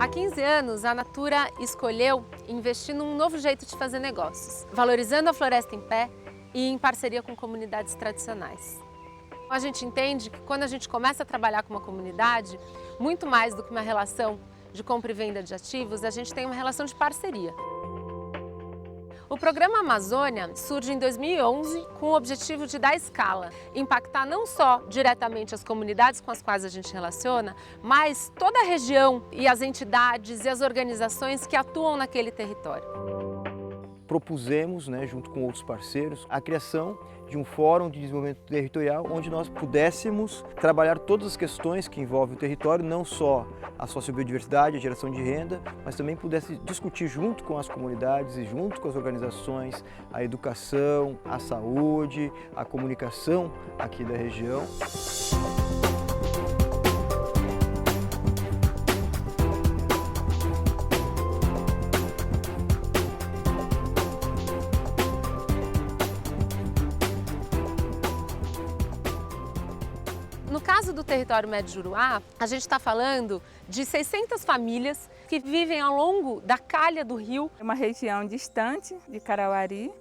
Há 15 anos, a Natura escolheu investir num novo jeito de fazer negócios, valorizando a floresta em pé e em parceria com comunidades tradicionais. A gente entende que quando a gente começa a trabalhar com uma comunidade, muito mais do que uma relação de compra e venda de ativos, a gente tem uma relação de parceria. O programa Amazônia surge em 2011 com o objetivo de dar escala, impactar não só diretamente as comunidades com as quais a gente relaciona, mas toda a região e as entidades e as organizações que atuam naquele território. Propusemos, junto com outros parceiros, a criação de um fórum de desenvolvimento territorial onde nós pudéssemos trabalhar todas as questões que envolvem o território, não só a sociobiodiversidade, a geração de renda, mas também pudesse discutir junto com as comunidades e junto com as organizações a educação, a saúde, a comunicação aqui da região. No caso do território Médio Juruá, a gente está falando de 600 famílias que vivem ao longo da calha do rio. É uma região distante de Carauari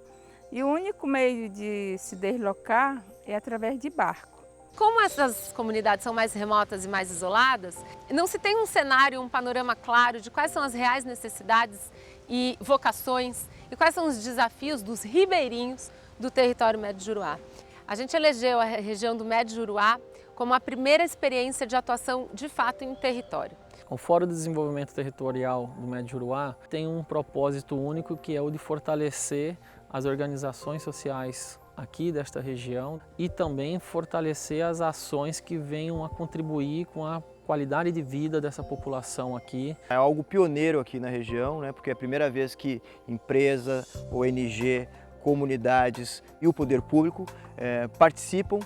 e o único meio de se deslocar é através de barco. Como essas comunidades são mais remotas e mais isoladas, não se tem um cenário, um panorama claro de quais são as reais necessidades e vocações e quais são os desafios dos ribeirinhos do território Médio Juruá. A gente elegeu a região do Médio Juruá como a primeira experiência de atuação de fato em território. O Fórum de Desenvolvimento Territorial do Médio Juruá tem um propósito único, que é o de fortalecer as organizações sociais aqui desta região e também fortalecer as ações que venham a contribuir com a qualidade de vida dessa população aqui. É algo pioneiro aqui na região, porque é a primeira vez que empresa, ONG, comunidades e o poder público participam,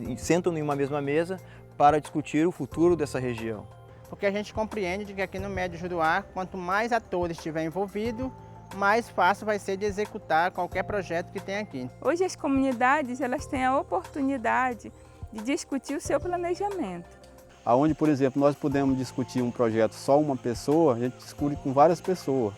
e sentam em uma mesma mesa para discutir o futuro dessa região. Porque a gente compreende que aqui no Médio Juruá, quanto mais atores estiver envolvido, mais fácil vai ser de executar qualquer projeto que tem aqui. Hoje as comunidades elas têm a oportunidade de discutir o seu planejamento. Onde, por exemplo, nós podemos discutir um projeto só uma pessoa, a gente discute com várias pessoas,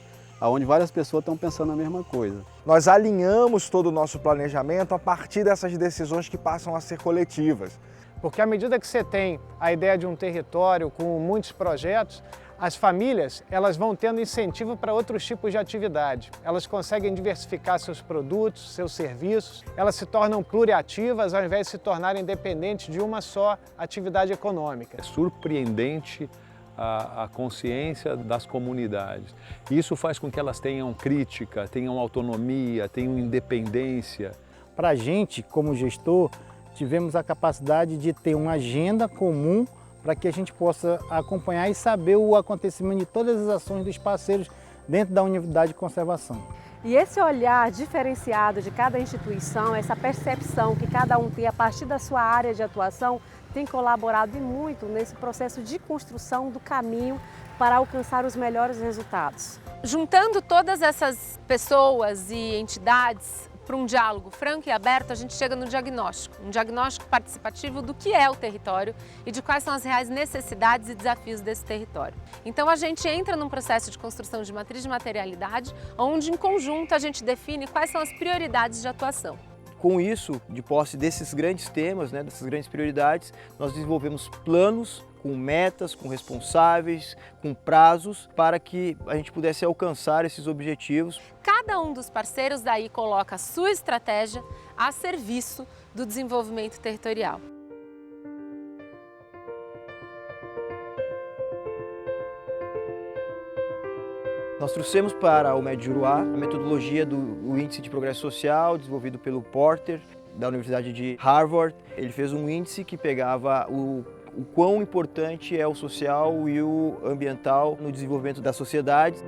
onde várias pessoas estão pensando a mesma coisa. Nós alinhamos todo o nosso planejamento a partir dessas decisões que passam a ser coletivas. Porque à medida que você tem a ideia de um território com muitos projetos, as famílias elas vão tendo incentivo para outros tipos de atividade. Elas conseguem diversificar seus produtos, seus serviços, elas se tornam pluriativas ao invés de se tornarem dependentes de uma só atividade econômica. É surpreendente a consciência das comunidades. Isso faz com que elas tenham crítica, tenham autonomia, tenham independência. Para a gente, como gestor, tivemos a capacidade de ter uma agenda comum para que a gente possa acompanhar e saber o acontecimento de todas as ações dos parceiros dentro da unidade de conservação. E esse olhar diferenciado de cada instituição, essa percepção que cada um tem a partir da sua área de atuação, tem colaborado e muito nesse processo de construção do caminho para alcançar os melhores resultados. Juntando todas essas pessoas e entidades para um diálogo franco e aberto, a gente chega no diagnóstico, um diagnóstico participativo do que é o território e de quais são as reais necessidades e desafios desse território. Então a gente entra num processo de construção de matriz de materialidade, onde em conjunto a gente define quais são as prioridades de atuação. Com isso, de posse desses grandes temas, dessas grandes prioridades, nós desenvolvemos planos com metas, com responsáveis, com prazos, para que a gente pudesse alcançar esses objetivos. Cada um dos parceiros daí coloca a sua estratégia a serviço do desenvolvimento territorial. Nós trouxemos para o Médio Juruá a metodologia do Índice de Progresso Social, desenvolvido pelo Porter, da Universidade de Harvard. Ele fez um índice que pegava o quão importante é o social e o ambiental no desenvolvimento da sociedade.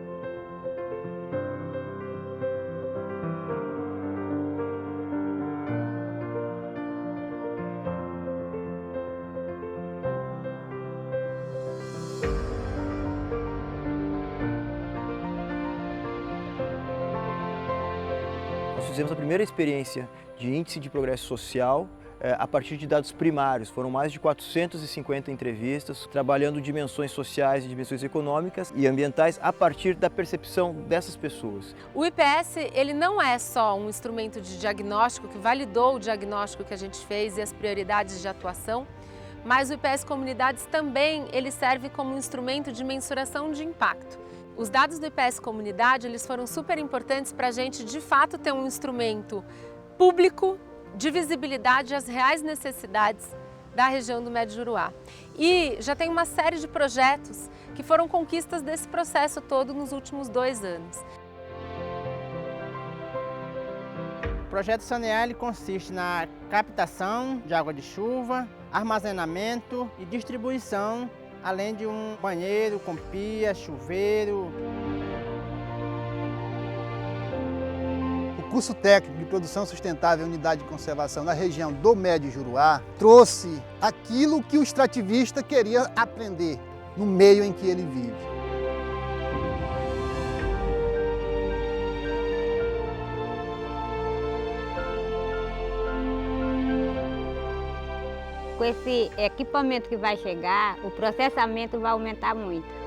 Nós fizemos a primeira experiência de índice de progresso social a partir de dados primários. Foram mais de 450 entrevistas, trabalhando dimensões sociais e dimensões econômicas e ambientais a partir da percepção dessas pessoas. O IPS, ele não é só um instrumento de diagnóstico que validou o diagnóstico que a gente fez e as prioridades de atuação, mas o IPS Comunidades também ele serve como um instrumento de mensuração de impacto. Os dados do IPS Comunidade eles foram super importantes para a gente, de fato, ter um instrumento público de visibilidade às reais necessidades da região do Médio Juruá. E já tem uma série de projetos que foram conquistas desse processo todo nos últimos 2 anos. O projeto Sanear ele consiste na captação de água de chuva, armazenamento e distribuição, além de um banheiro com pia, chuveiro. O curso técnico de produção sustentável e unidade de conservação na região do Médio Juruá trouxe aquilo que o extrativista queria aprender no meio em que ele vive. Com esse equipamento que vai chegar, o processamento vai aumentar muito.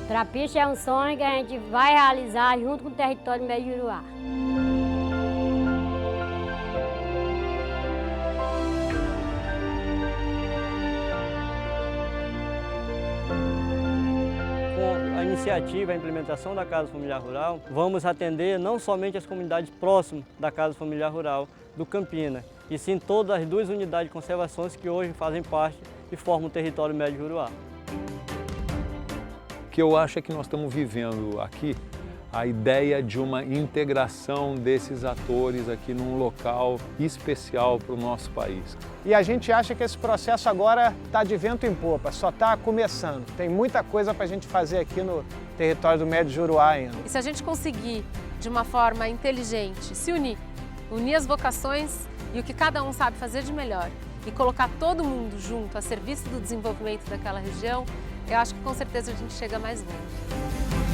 Trapiche é um sonho que a gente vai realizar junto com o território do Médio Juruá. Com a iniciativa, a implementação da Casa Familiar Rural, vamos atender não somente as comunidades próximas da Casa Familiar Rural do Campina, e sim todas as 2 unidades de conservações que hoje fazem parte e formam o território Médio Juruá. O que eu acho é que nós estamos vivendo aqui a ideia de uma integração desses atores aqui num local especial para o nosso país. E a gente acha que esse processo agora está de vento em popa, só está começando. Tem muita coisa para a gente fazer aqui no território do Médio Juruá ainda. E se a gente conseguir, de uma forma inteligente, se unir as vocações e o que cada um sabe fazer de melhor e colocar todo mundo junto a serviço do desenvolvimento daquela região, eu acho que com certeza a gente chega mais longe.